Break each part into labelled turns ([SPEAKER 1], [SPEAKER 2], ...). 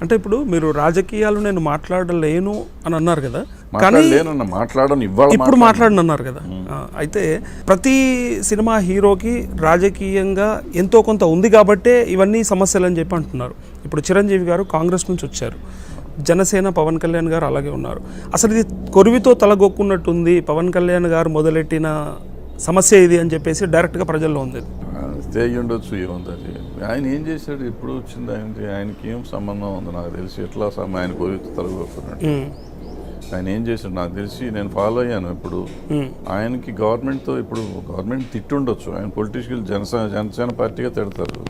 [SPEAKER 1] అంటే ఇప్పుడు మీరు రాజకీయాలు నేను మాట్లాడలేను అని అన్నారు కదా,
[SPEAKER 2] కానీ ఇప్పుడు
[SPEAKER 1] మాట్లాడను అన్నారు కదా. అయితే ప్రతి సినిమా హీరోకి రాజకీయంగా ఎంతో కొంత ఉంది కాబట్టే ఇవన్నీ సమస్యలు అని చెప్పి అంటున్నారు. ఇప్పుడు చిరంజీవి గారు కాంగ్రెస్ నుంచి వచ్చారు, జనసేన పవన్ కళ్యాణ్ గారు అలాగే ఉన్నారు. అసలు ఇది కొరివితో తలగొక్కున్నట్టుంది, పవన్ కళ్యాణ్ గారు మొదలెట్టిన సమస్య ఇది అని చెప్పేసి డైరెక్ట్గా ప్రజల్లో ఉంది.
[SPEAKER 2] ఉండొచ్చు, ఏముంది అది. ఆయన ఏం చేశాడు, ఇప్పుడు వచ్చింది ఆయనకి ఏం సంబంధం ఉంది నాకు తెలిసి. ఎట్లా ఆయన కొరివితో తలగొక్కున్నాడు, ఆయన ఏం చేశాడు నాకు తెలిసి. నేను ఫాలో అయ్యాను. ఇప్పుడు ఆయనకి గవర్నమెంట్తో, ఇప్పుడు గవర్నమెంట్ తిట్టుండొచ్చు, ఆయన పొలిటిషియల్ జనసేన పార్టీగా తిడతారు,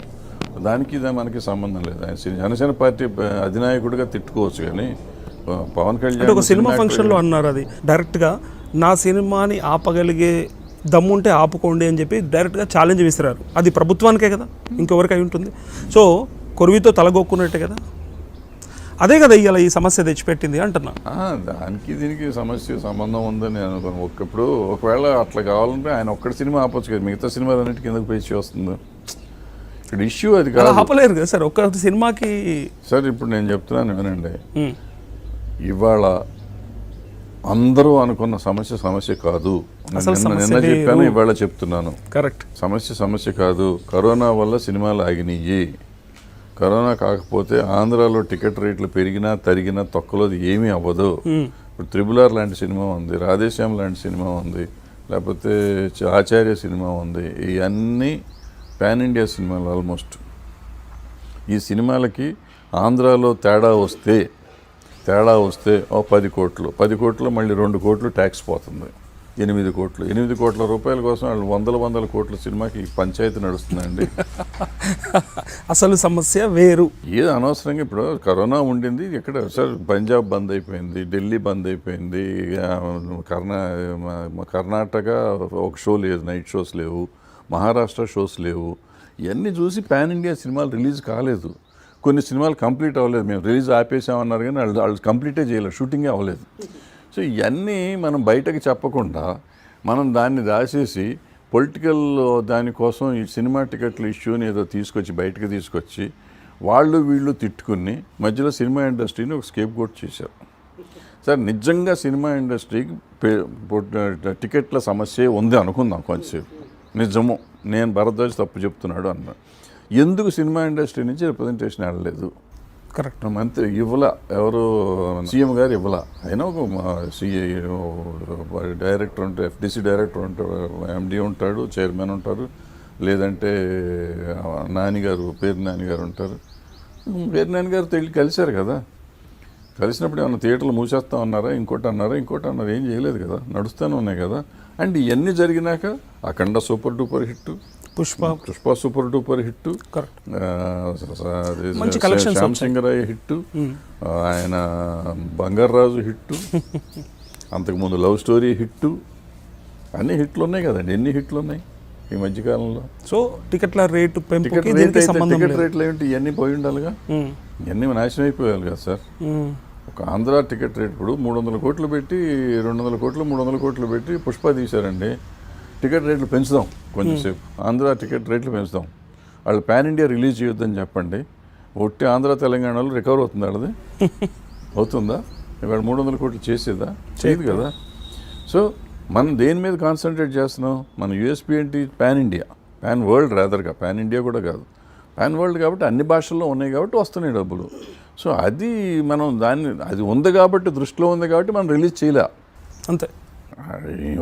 [SPEAKER 2] దానికి ఇదే మనకి సంబంధం లేదు. ఆయన జనసేన పార్టీ అధినాయకుడిగా తిట్టుకోవచ్చు, కానీ పవన్ కళ్యాణ్
[SPEAKER 1] ఒక సినిమా ఫంక్షన్లో అన్నారు అది డైరెక్ట్గా, నా సినిమాని ఆపగలిగే దమ్ముంటే ఆపుకోండి అని చెప్పి డైరెక్ట్గా ఛాలెంజ్ విసిరారు. అది ప్రభుత్వానికే కదా, ఇంకెవరికి అయి ఉంటుంది. సో కొరివితో తలగొక్కున్నట్టే కదా, అదే కదా ఇవాళ ఈ సమస్య తెచ్చిపెట్టింది అంటున్నా.
[SPEAKER 2] దానికి దీనికి సమస్య సంబంధం ఉందని నేను అనుకోను. ఇప్పుడు ఒకవేళ అట్లా కావాలంటే ఆయన ఒక్కటి సినిమా ఆపొచ్చు కదా, మిగతా సినిమాలన్నిటికీ కిందకు పేచి వస్తుంది. ఇక్కడ ఇష్యూ అది కాదు,
[SPEAKER 1] ఆపలేరు కదా సార్ ఒక్క సినిమాకి.
[SPEAKER 2] సార్ ఇప్పుడు నేను చెప్తున్నాను వినండి, ఇవాళ అందరూ అనుకున్న సమస్య కాదు. నిన్న చెప్పాను, ఇవాళ చెప్తున్నాను.
[SPEAKER 1] కరెక్ట్,
[SPEAKER 2] సమస్య కాదు. కరోనా వల్ల సినిమాలు ఆగినాయి. కరోనా కాకపోతే ఆంధ్రాలో టికెట్ రేట్లు పెరిగినా తరిగినా తొక్కలోది ఏమీ అవ్వదు. ఇప్పుడు త్రిబుల్-ఆర్ లాంటి సినిమా ఉంది, రాధేశ్యామ్ లాంటి సినిమా ఉంది, లేకపోతే ఆచార్య సినిమా ఉంది. ఇవన్నీ పాన్ ఇండియా సినిమాలు ఆల్మోస్ట్. ఈ సినిమాలకి ఆంధ్రాలో తేడా వస్తే ఓ 10 కోట్లు, 10 కోట్లు మళ్ళీ 2 కోట్లు ట్యాక్స్ పోతుంది, 8 కోట్లు. 8 కోట్ల రూపాయల కోసం వాళ్ళు వందల కోట్ల సినిమాకి పంచాయతీ నడుస్తుందండి.
[SPEAKER 1] అసలు సమస్య వేరు.
[SPEAKER 2] ఏది అనవసరంగా ఇప్పుడు కరోనా ఉండింది ఇక్కడ సార్, పంజాబ్ బంద్ అయిపోయింది, ఢిల్లీ బంద్ అయిపోయింది, కర్ణాటక ఒక షో లేదు, నైట్ షోస్ లేవు, మహారాష్ట్ర షోస్ లేవు. ఇవన్నీ చూసి పాన్ ఇండియా సినిమాలు రిలీజ్ కాలేదు. కొన్ని సినిమాలు కంప్లీట్ అవ్వలేదు, మేము రిలీజ్ ఆపేసామన్నారు కానీ వాళ్ళు కంప్లీటే చేయలేదు, షూటింగే అవ్వలేదు. సో ఇవన్నీ మనం బయటకు చెప్పకుండా మనం దాన్ని దాచేసి పొలిటికల్ దానికోసం ఈ సినిమా టికెట్ల ఇష్యూని ఏదో బయటకు తీసుకొచ్చి వీళ్ళు తిట్టుకుని మధ్యలో సినిమా ఇండస్ట్రీని ఒక స్కేప్ గోట్ చేశారు. సార్ నిజంగా సినిమా ఇండస్ట్రీకి టికెట్ల సమస్య ఉంది అనుకుందాం కొంచెంసేపు, నిజము, నేను భరద్వాజ్ తప్పు చెప్తున్నాడు అన్నా. ఎందుకు సినిమా ఇండస్ట్రీ నుంచి రిప్రజెంటేషన్ వెళ్ళలేదు?
[SPEAKER 1] కరెక్ట్,
[SPEAKER 2] మంత్రి ఇవ్వాల, ఎవరు సీఎం గారు ఇవ్వాల. అయినా ఒక డైరెక్టర్ ఉంటాడు, ఎఫ్డిసి డైరెక్టర్ ఉంటాడు, ఎండి ఉంటాడు, చైర్మన్ ఉంటారు, లేదంటే పేరు నానిగారు ఉంటారు. పేరు నానిగారు కలిశారు కదా, కలిసినప్పుడు ఏమన్నా థియేటర్లు మూసేస్తా ఉన్నారా, ఇంకోటి అన్నారు, ఏం చేయలేదు కదా, నడుస్తూనే ఉన్నాయి కదా. అండ్ ఇవన్నీ జరిగినాక అఖండ super duper hit, Pushpa super duper hit, Shyam Singha Roy hit, ఆయన బంగారాజు హిట్, అంతకుముందు లవ్ స్టోరీ హిట్, అన్ని హిట్లు ఉన్నాయి కదండి. ఎన్ని హిట్లు ఉన్నాయి ఈ మధ్యకాలంలో?
[SPEAKER 1] సో టికెట్ల రేటు
[SPEAKER 2] టికెట్ రేట్లు ఏమిటి, ఇవన్నీ పోయి ఉండాలిగా, ఇవన్నీ నాశనం అయిపోయాలి కదా సార్. ఒక ఆంధ్ర టికెట్ రేట్ ఇప్పుడు 300 కోట్లు పెట్టి 200 కోట్లు 300 కోట్లు పెట్టి పుష్ప తీశారండి. టికెట్ రేట్లు పెంచుదాం కొంచెంసేపు, ఆంధ్ర టికెట్ రేట్లు పెంచుదాం. వాళ్ళు పాన్ ఇండియా రిలీజ్ చేయొద్దని చెప్పండి, ఒట్టి ఆంధ్ర తెలంగాణలో రికవర్ అవుతుంది. వాళ్ళది అవుతుందా? ఇవాళ 300 కోట్లు చేసేదా? చేయదు కదా. సో మనం దేని మీద కాన్సన్ట్రేట్ చేస్తున్నాం? మన యూఎస్పీ ఏంటి? పాన్ ఇండియా, పాన్ వరల్డ్ రాదర్గా, పాన్ ఇండియా కూడా కాదు, పాన్ వరల్డ్ కాబట్టి అన్ని భాషల్లో ఉన్నాయి కాబట్టి వస్తున్నాయి డబ్బులు. సో అది మనం అది ఉంది కాబట్టి, దృష్టిలో ఉంది కాబట్టి మనం రిలీజ్ చేయలే, అంతే.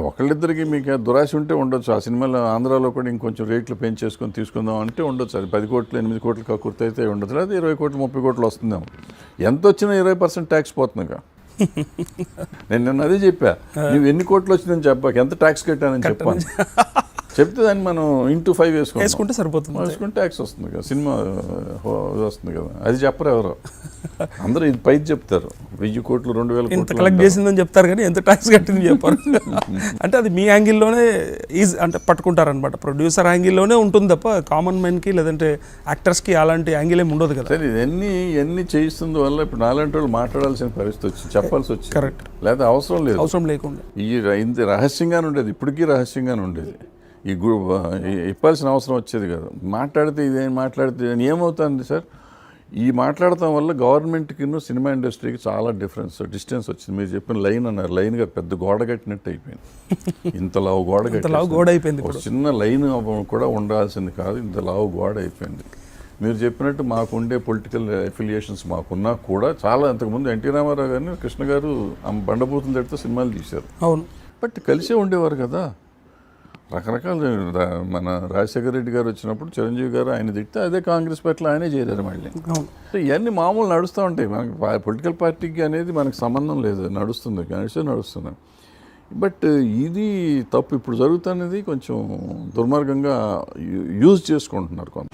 [SPEAKER 2] ఒకళ్ళిద్దరికి మీకు దురాశ ఉంటే ఉండొచ్చు, ఆ సినిమాలో ఆంధ్రాలో కూడా ఇంకొంచెం రేట్లు పెంచేసుకొని తీసుకుందాం అంటే ఉండొచ్చు. అది 10 కోట్లు 8 కోట్లు కక్కుర్తి అయితే ఉండొచ్చు, లేదా 20 కోట్లు 30 కోట్లు వస్తుందేమో. ఎంత వచ్చినా 20% ట్యాక్స్ పోతుందిగా. నేను అదే చెప్పా, నువ్వు ఎన్ని కోట్లు వచ్చిందని చెప్పాక ఎంత ట్యాక్స్ కట్టానని చెప్పాను. చెప్తే దాన్ని మనం ఇంటూ 5 వేసుకుంటే సరిపోతుంది, వేసుకుంటే ట్యాక్స్ వస్తుంది కదా, సినిమా వస్తుంది కదా. అది చెప్పరు ఎవరు, అందరూ ఇది పైకి చెప్తారు. 1000 కోట్లు 2000 కోట్లు
[SPEAKER 1] కలెక్ట్ చేసిందని చెప్తారు కానీ ఎంత ట్యాక్స్ కట్టింది చెప్పారు. అంటే అది మీ యాంగిల్లోనే అంటే పట్టుకుంటారనమాట, ప్రొడ్యూసర్ యాంగిల్లోనే ఉంటుంది తప్ప కామన్ మ్యాన్కి లేదంటే యాక్టర్స్కి అలాంటి యాంగిల్ ఏమి ఉండదు కదా.
[SPEAKER 2] ఇవన్నీ చేయిస్తుంది వల్ల ఇప్పుడు నాలాంటి వాళ్ళు మాట్లాడాల్సిన పరిస్థితి వచ్చి చెప్పాల్సి వచ్చింది.
[SPEAKER 1] కరెక్ట్,
[SPEAKER 2] లేదా అవసరం
[SPEAKER 1] లేకుండా
[SPEAKER 2] ఇంత రహస్యంగానే ఉండేది, ఇప్పటికీ రహస్యంగానే ఉండేది. ఇప్పాల్సిన అవసరం వచ్చేది కదా. మాట్లాడితే ఇదేం ఏమవుతుంది సార్? ఈ మాట్లాడటం వల్ల గవర్నమెంట్కి సినిమా ఇండస్ట్రీకి చాలా డిస్టెన్స్ వచ్చింది. మీరు చెప్పిన లైన్ అన్నారు, లైన్గా పెద్ద గోడ కట్టినట్టు అయిపోయింది. ఇంతలావు గోడ
[SPEAKER 1] గోడ అయిపోయింది.
[SPEAKER 2] ఒక చిన్న లైన్ కూడా ఉండాల్సింది కాదు, ఇంతలావు గోడ అయిపోయింది. మీరు చెప్పినట్టు మాకుండే పొలిటికల్ అఫిలియేషన్స్ మాకున్నా కూడా చాలా, అంతకుముందు ఎన్టీ రామారావు గారిని కృష్ణ గారు బండబూతులు తడితే సినిమాలు తీశారు.
[SPEAKER 1] అవును,
[SPEAKER 2] బట్ కలిసే ఉండేవారు కదా. రకరకాల మన రాజశేఖర రెడ్డి గారు వచ్చినప్పుడు చిరంజీవి గారు ఆయన తిడితే అదే కాంగ్రెస్ పార్టీలో ఆయనే చేరారు మళ్ళీ. ఇవన్నీ మామూలు నడుస్తూ ఉంటాయి. మనకి పొలిటికల్ పార్టీకి అనేది మనకు సంబంధం లేదు, నడుస్తుంది. బట్ ఇది తప్పు. ఇప్పుడు జరుగుతున్నది కొంచెం దుర్మార్గంగా యూజ్ చేసుకుంటున్నారు కొంత.